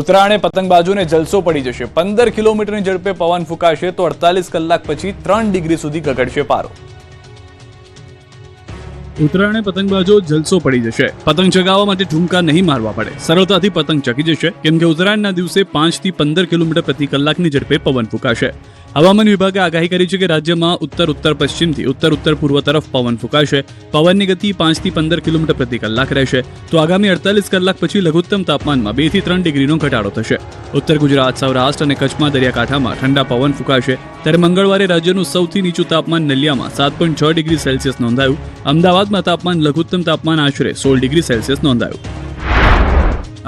ઉત્તરાયણે પતંગબાજોને જલસો પડી જશે। 15 કિલોમીટરની ઝડપે પવન ફૂંકાશે તો 48 કલાક પછી 3 ડિગ્રી સુધી ગગડશે પારો। ઉત્તરાયણે પતંગબાજો જલસો પડી જશે। પતંગ ચગાવવા માટે ઠુમકા નહીં મારવા પડે, સરળતાથી પતંગ ચગી જશે, કેમ કે ઉત્તરાયણના દિવસે 5 થી 15 કિલોમીટર પ્રતિ કલાકની ઝડપે પવન ફૂંકાશે। હવામાન વિભાગે આગાહી કરી છે કે રાજ્યમાં ઉત્તર પશ્ચિમથી ઉત્તર પૂર્વ તરફ પવન ફૂંકાશે। પવનની ગતિ 5 થી 15 કિલોમીટર પ્રતિ કલાક રહેશે। તો આગામી 48 કલાક પછી લઘુત્તમ તાપમાનમાં 2 થી 3 ડિગ્રીનો ઘટાડો થશે। ઉત્તર ગુજરાત, સૌરાષ્ટ્ર અને કચ્છમાં દરિયાકાંઠામાં ઠંડા પવન ફૂંકાશે। ત્યારે મંગળવારે રાજ્યનું સૌથી નીચું તાપમાન નલિયામાં 7.6 ડિગ્રી સેલ્સિયસ નોંધાયું। અમદાવાદમાં તાપમાન લઘુત્તમ તાપમાન આશરે 16 ડિગ્રી સેલ્સિયસ નોંધાયું।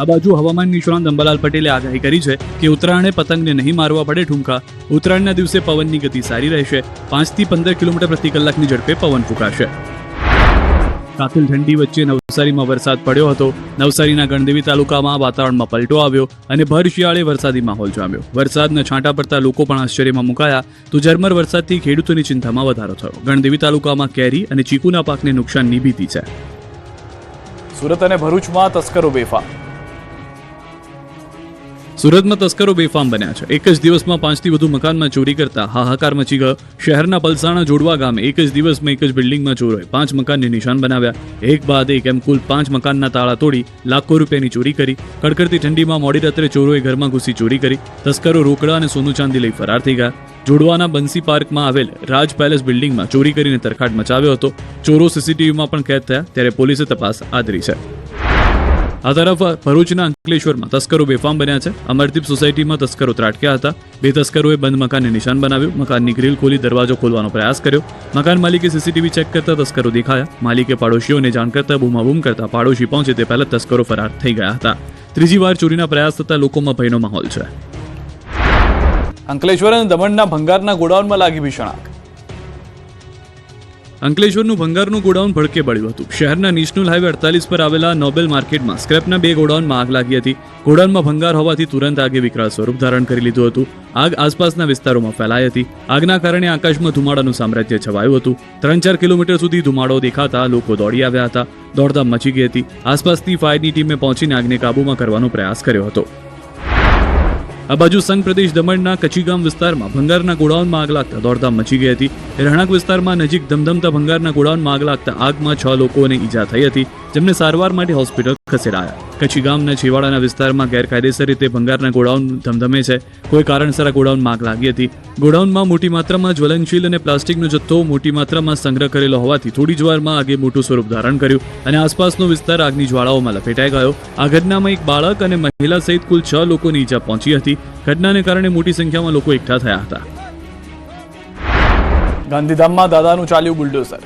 આ બાજુ હવામાન નિષ્ણાંત અંબાલાલ પટેલે આગાહી કરી છે કે ઉત્તરાયણે પતંગને નહીં મારવા પડે ઠુમકા। ઉત્તરાયણના દિવસે પવનની ગતિ સારી રહેશે। 5 થી 15 કિલોમીટર પ્રતિ કલાકની ઝડપે પવન ફૂંકાશે। કાતિલ ઠંડી વચ્ચે નવસારીમાં વરસાદ પડ્યો હતો। નવસારીના ગણદેવી તાલુકામાં વાતાવરણમાં પલટો આવ્યો અને ભર શિયાળે વરસાદી માહોલ જામ્યો। વરસાદના છાંટા પડતા લોકો પણ આશ્ચર્યમાં મુકાયા તો ઝરમર વરસાદથી ખેડૂતોની ચિંતામાં વધારો થયો। ગણદેવી તાલુકામાં કેરી અને ચીકુના પાકને નુકસાનની ભીતિ છે। સુરત અને ભરૂચમાં તસ્કરો બેફામ। સુરતમાં તસ્કરો બેફામ બન્યા છે। એક જ દિવસમાં 5 થી વધુ મકાનમાં ચોરી કરતા હાહાકાર મચી ગયો। શહેરના પલસાણા જોડવા ગામે એક જ દિવસમાં એક જ બિલ્ડિંગમાં ચોરોએ 5 મકાનને નિશાન બનાવ્યા। એક બાદ એક એમ કુલ 5 મકાનના તાળા તોડી લાખો રૂપિયાની ચોરી કરી। કડકડતી ઠંડીમાં મોડી રાત્રે ચોરોએ ઘરમાં ઘૂસી ચોરી કરી। તસ્કરો રોકડા અને સોનું ચાંદી લઈ ફરાર થઈ ગયા। જોડવાના બંસી પાર્કમાં આવેલ રાજ પેલેસ બિલ્ડિંગમાં ચોરી કરીને તરખાટ મચાવ્યો હતો। ચોરો સીસીટીવીમાં પણ કેદ થયા, ત્યારે પોલીસે તપાસ આદરી છે। આ તરફ ભરૂચના અંકલેશ્વરમાં તસ્કરો બેફામ બન્યા છે। અમરદીપ સોસાયટીમાં તસ્કરો ત્રાટક્યા હતા। 2 તસ્કરોએ બંધ મકાનને નિશાન બનાવ્યું। મકાનની ગ્રીલ ખોલી દરવાજો ખોલવાનો પ્રયાસ કર્યો। મકાન માલિકે સીસીટીવી ચેક કરતા તસ્કરો દેખાયા। માલિકે પાડોશીઓને જાણ કરતા બૂમાબૂમ કરતા પાડોશી પહોંચે તે પહેલા તસ્કરો ફરાર થઈ ગયા હતા। ત્રીજી વાર ચોરીના પ્રયાસ થતા લોકોમાં ભયનો માહોલ છે। અંકલેશ્વર અને દમણના ભંગારના ગોડાઉનમાં લાગી ભીષણ આગ। અંકલેશ્વરનું ભંગારનું ગોડાઉન ભડકે બળ્યું હતું। શહેરના નેશનલ હાઈવે 48 પર આવેલા નોબેલ માર્કેટમાં સ્ક્રેપના 2 ગોડાઉનમાં આગ લાગી હતી। ગોડાઉનમાં ભંગાર હોવાથી તુરંત આગે વિકરાળ સ્વરૂપ ધારણ કરી લીધું હતું। આગ આસપાસના વિસ્તારોમાં ફેલાઈ હતી। આગના કારણે આકાશમાં ધુમાડાનું સામ્રાજ્ય છવાયું હતું। 3-4 કિલોમીટર સુધી ધુમાડો દેખાતા લોકો દોડી આવ્યા હતા। દોડધામ મચી ગઈ હતી। આસપાસની ફાયરની ટીમે પહોંચીને આગને કાબૂમાં કરવાનો પ્રયાસ કર્યો હતો। આ બાજુ સંઘ પ્રદેશ દમણના કચીગામ વિસ્તારમાં ભંગારના ગોડાઉનમાં આગ લાગતા દોડધામ મચી ગઈ હતી। રહેણાંક વિસ્તારમાં નજીક ધમધમતા ભંગારના ગોડાઉનમાં આગ લાગતા આગમાં 6 લોકોને ઈજા થઈ હતી, જેમને સારવાર માટે હોસ્પિટલ ખસેડાયા। કચીગામના છેવાડાના વિસ્તારમાં ગેરકાયદેસર રીતે ભંગારના ગોડાઉન ધમધમે છે। કોઈ કારણસર આ ગોડાઉનમાં આગ લાગી હતી। ગોડાઉનમાં મોટી માત્રામાં જ્વલનશીલ અને પ્લાસ્ટિકનો જથ્થો મોટી માત્રામાં સંગ્રહ કરેલો હોવાથી થોડી જ વારમાં આગે મોટું સ્વરૂપ ધારણ કર્યું અને આસપાસનો વિસ્તાર આગની જ્વાળાઓમાં લપેટાઈ ગયો। આ ઘટનામાં એક બાળક અને મહિલા સહિત કુલ 6 લોકોને ઈજા પહોંચી હતી। ઘટનાને કારણે મોટી સંખ્યામાં લોકો એકઠા થયા હતા। ગાંધીધામમાં દાદાનું ચાલ્યું બુલડોઝર।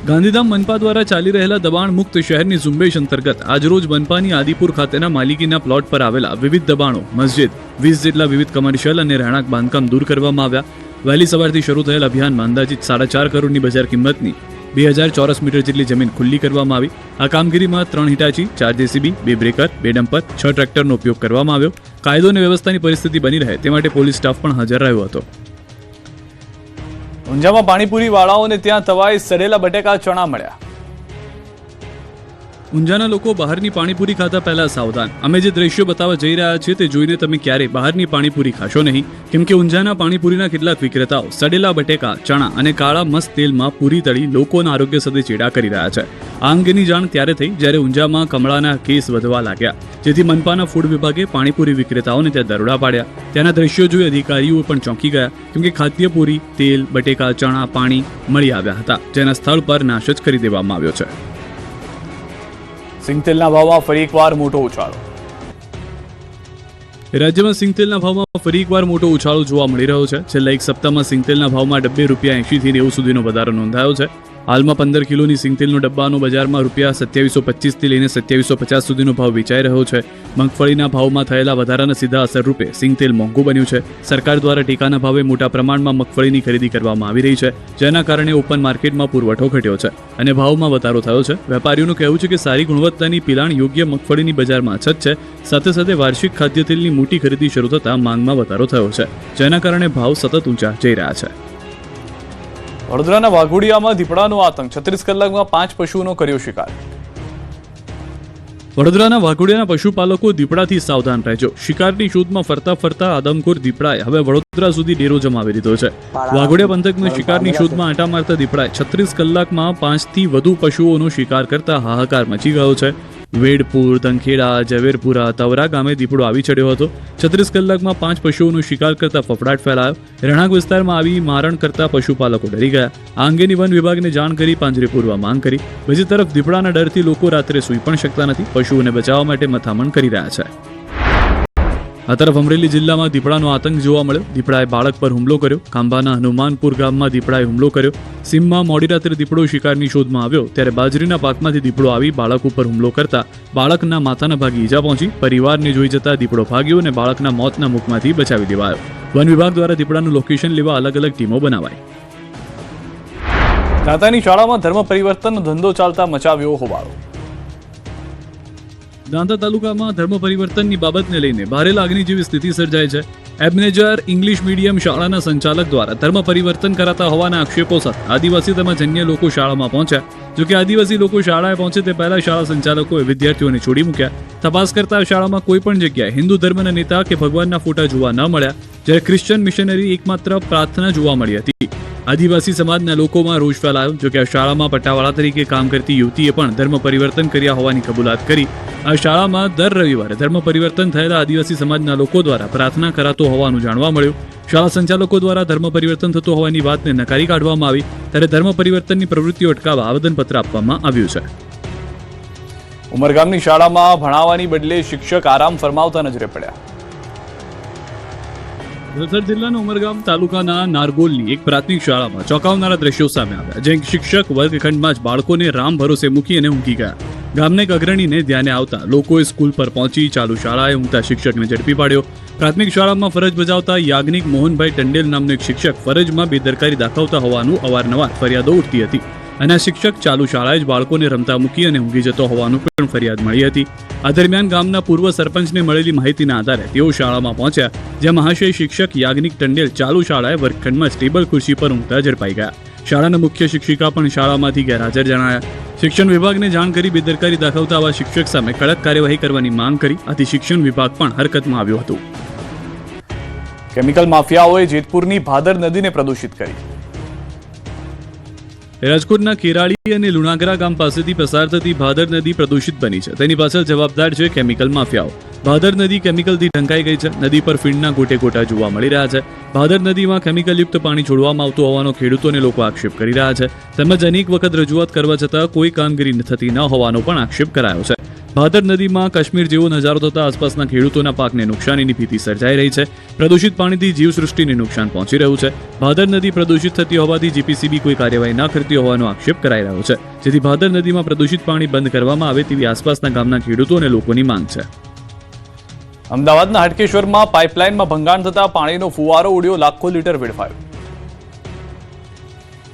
ગાંધીધામ મનપા દ્વારા ચાલી રહેલા દબાણ મુક્ત શહેરની ઝુંબેશ અંતર્ગત આજરોજ મનપાની આદિપુર ખાતેના માલિકીના પ્લોટ પર આવેલા વિવિધ દબાણો, મસ્જિદ, 20 જેટલા વિવિધ કમર્શિયલ અને રહેણાંક બાંધકામ દૂર કરવામાં આવ્યા। વહેલી સવારથી શરૂ થયેલ અભિયાનમાં અંદાજિત 4.5 કરોડની બજાર કિંમતની 2000 ચોરસ મીટર જેટલી જમીન ખુલ્લી કરવામાં આવી। આ કામગીરીમાં 3 હિટાચી, 4 જેસીબી, 2 બ્રેકર, 2 ડમ્પર, 6 ટ્રેક્ટરનો ઉપયોગ કરવામાં આવ્યો। કાયદો અને વ્યવસ્થાની પરિસ્થિતિ બની રહે તે માટે પોલીસ સ્ટાફ પણ હાજર રહ્યો હતો। ઊંઝામાં પાણીપુરી વાળાઓને ત્યાં તવાઈ સડેલા બટેકા ચણા મળ્યા। ઊંઝાના લોકો બહારની પાણીપુરી ખાતા પહેલા સાવધાન। અમે જે દ્રશ્યો બતાવવા જઈ રહ્યા છીએ તે જોઈને તમે ક્યારેય બહારની પાણીપુરી ખાશો નહીં, કેમ કે ઊંઝાના પાણીપુરીના કેટલાક વિક્રેતાઓ સડેલા બટેકા, ચણા અને કાળા મસ્ત તેલમાં પૂરી તળી લોકોના આરોગ્ય સાથે ચેડા કરી રહ્યા છે। આ અંગેની જાણ ત્યારે થઈ જ્યારે ઊંઝામાં કમળાના કેસ વધવા લાગ્યા, જેથી મનપાના ફૂડ વિભાગે પાણીપુરી વિક્રેતાઓને ત્યાં દરોડા પાડ્યા। ત્યાંના દ્રશ્યો જોઈ અધિકારીઓ પણ ચોંકી ગયા, કેમ કે ખાદ્યપુરી, તેલ, બટેકા, ચણા, પાણી મળી આવ્યા હતા, જેના સ્થળ પર નાશ જ કરી દેવામાં આવ્યો છે। સિંગતેલના ભાવમાં ફરી એકવાર મોટો ઉછાળો। રાજ્યમાં સિંગતેલના ભાવમાં ફરી એકવાર મોટો ઉછાળો જોવા મળી રહ્યો છે। છેલ્લા એક સપ્તાહમાં સિંગતેલના ભાવમાં ₹80 થી 90 સુધીનો વધારો નોંધાયો છે। હાલમાં 15 કિલોની સિંગતેલનો ડબ્બાનો બજારમાં ₹2725 થી લઈને 2750 સુધીનો ભાવ વેચાઈ રહ્યો છે। મગફળીના ભાવમાં થયેલા વધારાના સીધા અસર રૂપે સિંગતેલ મોંઘું બન્યું છે। સરકાર દ્વારા ટેકાના ભાવે મોટા પ્રમાણમાં મગફળીની ખરીદી કરવામાં આવી રહી છે, જેના કારણે ઓપન માર્કેટમાં પુરવઠો ઘટ્યો છે અને ભાવમાં વધારો થયો છે। વેપારીઓનું કહેવું છે કે સારી ગુણવત્તાની પિલાણ યોગ્ય મગફળીની બજારમાં અછત છે। સાથે સાથે વાર્ષિક ખાદ્યતેલની મોટી ખરીદી શરૂ થતાં માંગમાં વધારો થયો છે, જેના કારણે ભાવ સતત ઊંચા જઈ રહ્યા છે। વડોદરાના વાઘોડિયામાં દીપડાનો આતંક, 36 કલાકમાં 5 પશુઓનો કર્યો શિકાર। વડોદરાના વાઘોડિયાના પશુપાલકો દીપડાથી સાવધાન રહેજો. શિકારની શોધમાં ફરતા ફરતા આદમખોર દીપડાએ હવે વડોદરા સુધી ડેરો જમાવી દીધો છે. વાઘોડિયા પંથકમાં શિકારની શોધમાં આંટા મારતા દીપડાએ 36 કલાકમાં 5થી વધુ પશુઓનો શિકાર કરતા હાહાકાર મચી ગયો છે. વેડપુર, ધનખેડા, ઝવેરપુરા, તવરા ગામે દીપડો આવી ચડ્યો હતો. 36 કલાકમાં 5 પશુઓનો શિકાર કરતા ફફડાટ ફેલાયો. રહેણાંક વિસ્તારમાં આવી મારણ કરતા પશુપાલકો ડરી ગયા. આ અંગેની વન વિભાગને જાણ કરી પાંજરે પૂરવા માંગ કરી. બીજી તરફ દીપડાના ડરથી લોકો રાત્રે સૂઈ પણ શકતા નથી. પશુઓને બચાવવા માટે મથામણ કરી રહ્યા છે. આ તરફ અમરેલી જિલ્લામાં દીપડાનો આતંક જોવા મળ્યો. દીપડાએ બાળક પર હુમલો કર્યો. ખાંભાના હનુમાનપુર ગામમાં દીપડાએ હુમલો કર્યો. સીમમાં મોડી રાત્રે દીપડો શિકારની શોધમાં આવ્યો ત્યારે બાજરીના પાકમાંથી દીપડો આવી બાળક ઉપર હુમલો કરતા બાળકના માથાના ભાગે ઈજા પહોંચી. પરિવારને જોઈ જતા દીપડો ભાગ્યો અને બાળકના મોતના મુખમાંથી બચાવી દેવાયો. વન વિભાગ દ્વારા દીપડાનું લોકેશન લેવા અલગ અલગ ટીમો બનાવાઈ. દાંતાની શાળામાં ધર્મ પરિવર્તનનો ધંધો ચાલતા મચાવ્યો હોબાળો. દાંતા તાલુકામાં ધર્મ પરિવર્તનની બાબતને લઈને ભારે લાગણી જેવી સ્થિતિ સર્જાય છે. એબનેજર ઇંગ્લિશ મીડિયમ શાળાના સંચાલક દ્વારા ધર્મ પરિવર્તન કરાતા હોવાના આક્ષેપો સાથે આદિવાસી તેમજ અન્ય લોકો શાળામાં પહોંચ્યા. જોકે આદિવાસી લોકો શાળાએ પહોંચે તે પહેલા શાળા સંચાલકોએ વિદ્યાર્થીઓને છોડી મૂક્યા. તપાસ કરતા શાળામાં કોઈ પણ જગ્યાએ હિન્દુ ધર્મના નેતા કે ભગવાનના ફોટા જોવા ન મળ્યા, જ્યારે ક્રિશ્ચિયન મિશનરી એકમાત્ર પ્રાર્થના જોવા મળી હતી. આદિવાસી સમાજના લોકોમાં રોષ ફેલાયો. જોકે આ શાળામાં પટ્ટાવાળા તરીકે કામ કરતી યુવતીએ પણ ધર્મ પરિવર્તન કર્યા હોવાની કબૂલાત કરી. આ શાળામાં દર રવિવારે ધર્મ પરિવર્તન થયેલા આદિવાસી સમાજના લોકો દ્વારા પ્રાર્થના કરાતો હોવાનું જાણવા મળ્યું. શાળા સંચાલકો દ્વારા ધર્મ પરિવર્તન થતું હોવાની વાતને નકારી કાઢવામાં આવી ત્યારે ધર્મ પરિવર્તનની પ્રવૃત્તિઓ અટકાવવા આવેદનપત્ર આપવામાં આવ્યું છે. ઉમરગામની શાળામાં ભણાવવાની બદલે શિક્ષક આરામ ફરમાવતા નજરે પડ્યા. વલસાડ જિલ્લાના ઉમરગામ તાલુકાના નારગોલની એક પ્રાથમિક શાળામાં ચોંકાવનારા દ્રશ્યો સામે આવ્યા. જ્યાં શિક્ષક વર્ગખંડમાં જ બાળકોને રામ ભરોસે મૂકી અને ઊંઘી ગયા. ગામના એક અગ્રણીને ધ્યાને આવતા લોકોએ સ્કૂલ પર પહોંચી ચાલુ શાળાએ ઊંઘતા શિક્ષકને ઝડપી પાડ્યો. પ્રાથમિક શાળામાં ફરજ બજાવતા યાજ્ઞિક મોહનભાઈ ટંડેલ નામનો એક શિક્ષક ફરજમાં બેદરકારી દાખવતા હોવાનું અવારનવાર ફરિયાદો ઉઠતી હતી અને આ શિક્ષક ચાલુ શાળાએ જ બાળકોને રમતા મૂકી અને ઊંઘી જતો હોવાનું પણ ફરિયાદ મળી હતી. આ દરમિયાન ગામના પૂર્વ સરપંચને મળેલી માહિતીના આધારે તેઓ શાળામાં પહોંચ્યા, જ્યાં મહાશય શિક્ષક યાજ્ઞિક ટંડેલ ચાલુ શાળાએ વર્ગખંડમાં ટેબલ ખુરશી પર ઊંઘતા ઝડપાઈ ગયા. શાળાના મુખ્ય શિક્ષિકા પણ શાળામાંથી ગેરહાજર જણાયા. શિક્ષણ વિભાગને જાણ કરી બેદરકારી દાખવતા આવા શિક્ષક સામે કડક કાર્યવાહી કરવાની માંગ કરી. આથી શિક્ષણ વિભાગ પણ હરકતમાં આવ્યું હતું. કેમિકલ માફિયાઓએ જેતપુરની ભાદર નદીને પ્રદૂષિત કરી. રાજકોટના કેરાળી અને લુણાગરા ગામ પાસેથી પસાર થતી ભાદર નદી પ્રદૂષિત બની છે. તેની પાછળ જવાબદાર છે કેમિકલ માફિયાઓ. ભાદર નદી કેમિકલથી ઢંકાઈ ગઈ છે. નદી પર ફીણના ગોટે ગોટા જોવા મળી રહ્યા છે. ભાદર નદીમાં કેમિકલયુક્ત પાણી છોડવામાં આવતું હોવાનો ખેડૂતોને લોકો આક્ષેપ કરી રહ્યા છે. તેમજ અનેક વખત રજૂઆત કરવા છતાં કોઈ કામગીરી થતી ન હોવાનો પણ આક્ષેપ કરાયો છે. ભાદર નદીમાં કાશ્મીર જેવો નજારો થતા આસપાસના ખેડૂતોના પાકને નુકસાનીની ભીતિ સર્જાઈ રહી છે. પ્રદૂષિત પાણીથી જીવસૃષ્ટિને નુકસાન પહોંચી રહ્યું છે. ભાદર નદી પ્રદૂષિત થતી હોવાથી જીપીસીબી કોઈ કાર્યવાહી ન કરતી હોવાનો આક્ષેપ કરાઈ રહ્યો છે. જેથી ભાદર નદીમાં પ્રદૂષિત પાણી બંધ કરવામાં આવે તેવી આસપાસના ગામના ખેડૂતો અને લોકોની માંગ છે. અમદાવાદના હાટકેશ્વરમાં પાઇપલાઇનમાં ભંગાણ થતા પાણીનો ફુવારો ઉડ્યો, લાખો લીટર વેડફાયો.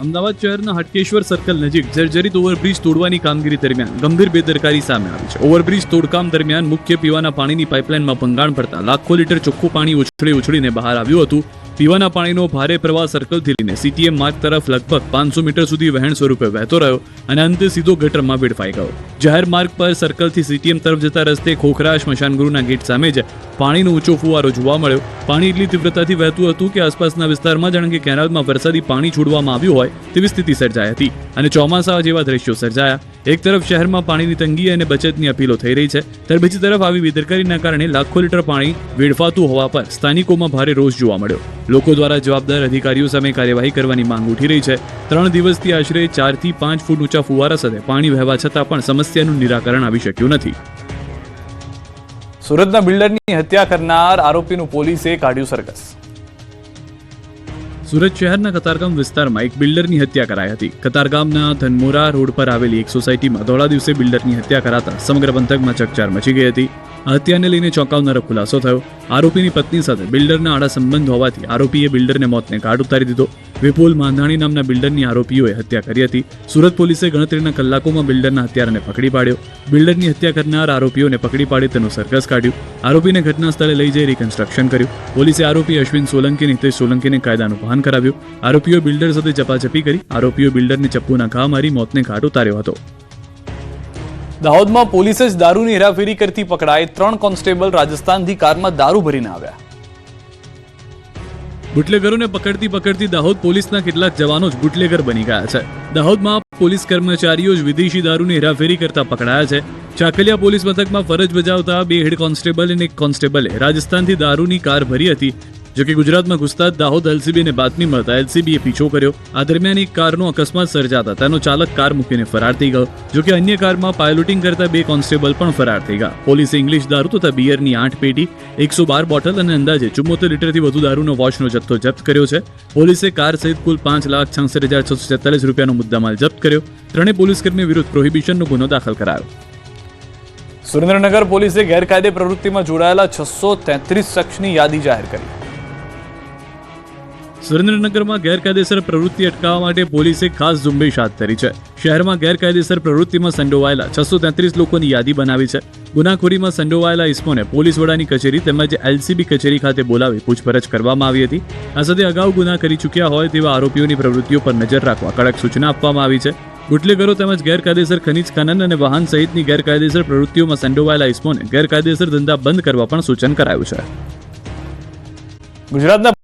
અમદાવાદ શહેરના હાટકેશ્વર સર્કલ નજીક જર્જરિત ઓવરબ્રિજ તોડવાની કામગીરી દરમિયાન ગંભીર બેદરકારી સામે આવી છે. ઓવરબ્રિજ તોડકામ દરમિયાન મુખ્ય પીવાના પાણીની પાઇપલાઇનમાં ભંગાણ પડતા લાખો લીટર ચોખ્ખું પાણી ઉછળીને બહાર આવ્યું હતું. પીવાના પાણીનો ભારે પ્રવાહ સર્કલથી લઈને સીટીએમ માર્ગ તરફ લગભગ 500 મીટર સુધી વહેણ સ્વરૂપે વહેતો રહ્યો અને અંતે સીધો ગટરમાં વેડફાઈ ગયો. જાહેર માર્ગ પર સર્કલથી સીટીએમ તરફ જતા રસ્તે ખોખરા સ્મશાનગૃહના ગેટ સામે જ પાણીનો ઊંચો ફુવારો જોવા મળ્યો. પાણી એટલી તીવ્રતાથી વહેતું હતું કે આસપાસના વિસ્તારમાં જાણે કે કેનાલમાં વરસાદી પાણી છોડવામાં આવ્યું હોય તેવી સ્થિતિ સર્જાઈ હતી અને ચોમાસા જેવા દ્રશ્યો સર્જાયા. એક તરફ શહેરમાં પાણીની તંગી અને બચતની અપીલો થઈ રહી છે, ત્યારે બીજી તરફ આવી બેદરકારીના કારણે લાખો લીટર પાણી વેડફાતું હોવા પર સ્થાનિકોમાં ભારે રોષ જોવા મળ્યો. લોકો દ્વારા જવાબદાર અધિકારીઓ સામે કાર્યવાહી કરવાની માંગ ઉઠી રહી છે. 3 દિવસથી આશરે 4 થી 5 ફૂટ ઊંચા ફુવારા સાથે પાણી વહેવા છતાં પણ સમસ્યાનું નિરાકરણ આવી શક્યું નથી. સુરતના બિલ્ડરની હત્યા કરનાર આરોપીનું પોલીસે કાઢ્યું સરઘસ. સુરત શહેરના કતારગામ વિસ્તારમાં એક બિલ્ડરની હત્યા કરાઈ હતી. કતારગામના ધનમોરા રોડ પર આવેલી એક સોસાયટીમાં ધોળા દિવસે બિલ્ડરની હત્યા કરાતા સમગ્ર પંથકમાં ચકચાર મચી ગઈ હતી. આ હત્યાને લઈને ચોંકાવનારો ખુલાસો થયો. આરોપીની પત્ની સાથે બિલ્ડરના આડા સંબંધ હોવાથી આરોપીએ બિલ્ડરને મોતને ઘાટ ઉતારી દીધો. વિપુલ માંધાણી નામના બિલ્ડરની આરોપીઓએ હત્યા કરી હતી. સુરત પોલીસે ગણતરીના કલાકોમાં બિલ્ડરના હત્યારાને પકડી પાડ્યો. બિલ્ડરની હત્યા કરનાર આરોપીઓને પકડી પાડી તેનું સરઘસ કાઢ્યું. આરોપીને ઘટના સ્થળે લઈ જઈ રિકન્સ્ટ્રક્શન કર્યું. પોલીસે આરોપી અશ્વિન સોલંકી અને હિતેશ સોલંકીને કાયદાનું ભાન કરાવ્યું. આરોપીઓ બિલ્ડર સાથે ઝપાઝપી કરી. આરોપીઓ બિલ્ડરને ચપ્પુના ઘા મારી મોતને ઘાટ ઉતાર્યો હતો. દાહોદમાં પોલીસે જ દારૂની હેરાફેરી કરતી પકડાઈ 3 કોન્સ્ટેબલ રાજસ્થાનથી કારમાં દારૂ ભરીને આવ્યા. બુટલેગરોને પકડતી દાહોદ પોલીસના કેટલાક જવાનો જ બુટલેગર બની ગયા છે. દાહોદમાં પોલીસ કર્મચારીઓ જ વિદેશી દારૂની હેરાફેરી કરતા પકડાયા છે. ચાકલિયા પોલીસ મથકમાં ફરજ બજાવતા 2 હેડ કોન્સ્ટેબલ અને 1 કોન્સ્ટેબલે રાજસ્થાનથી દારૂની કાર ભરી હતી. જોકે ગુજરાતમાં ઘૂસતા દાહોદ એલસીબીને બાતમી મળતા એલસીબીએ પીછો કર્યો. આ દરમિયાન એક કારનો અકસ્માત સર્જાતા તેનો ચાલક કાર મૂકીને ફરાર થઈ ગયો. જોકે અન્ય કારમાં પાયલોટિંગ કરતા 2 કોન્સ્ટેબલ પણ ફરાર થઈ ગયા. પોલીસે ઇંગ્લિશ દારૂ તથા બિયરની 8 પેટી, 112 બોટલ અને અંદાજે 74 લીટરથી વધુ દારૂનો વોશનો જથ્થો જપ્ત કર્યો છે. પોલીસે કાર સહિત કુલ 5,66,646 રૂપિયાનો મુદ્દામાલ જપ્ત કર્યો. 3 પોલીસકર્મી વિરુદ્ધ પ્રોહિબિશનનો ગુનો દાખલ કરાયો. સુરેન્દ્રનગર પોલીસે ગેરકાયદે પ્રવૃત્તિમાં જોડાયેલા 633 શખ્સની યાદી જાહેર કરી. સુરેન્દ્રનગરમાં ગેરકાયદેસર પ્રવૃત્તિ અટકાવવા માટે પોલીસે ખાસ ઝુંબેશ હાથ ધરી છે. શહેરમાં ગેરકાયદેસર પ્રવૃત્તિમાં સંડોવાયેલા 633 લોકોની યાદી બનાવી છે. ગુનાખોરીમાં સંડોવાયેલા ઇસમોને પોલીસ વડાની કચેરી તેમજ એલસીબી કચેરી ખાતે બોલાવી પૂછપરછ કરવામાં આવી હતી. આ સાથે અગાઉ ગુના કરી ચૂક્યા હોય તેવા આરોપીઓની પ્રવૃત્તિઓ પર નજર રાખવા કડક સૂચના આપવામાં આવી છે. બુટલેગરો તેમજ ગેરકાયદેસર ખનીજ ખનન અને વાહન સહિતની ગેરકાયદેસર પ્રવૃત્તિઓમાં સંડોવાયેલા ઇસમોને ગેરકાયદેસર ધંધા બંધ કરવા પણ સૂચન કરાયું છે. ગુજરાતના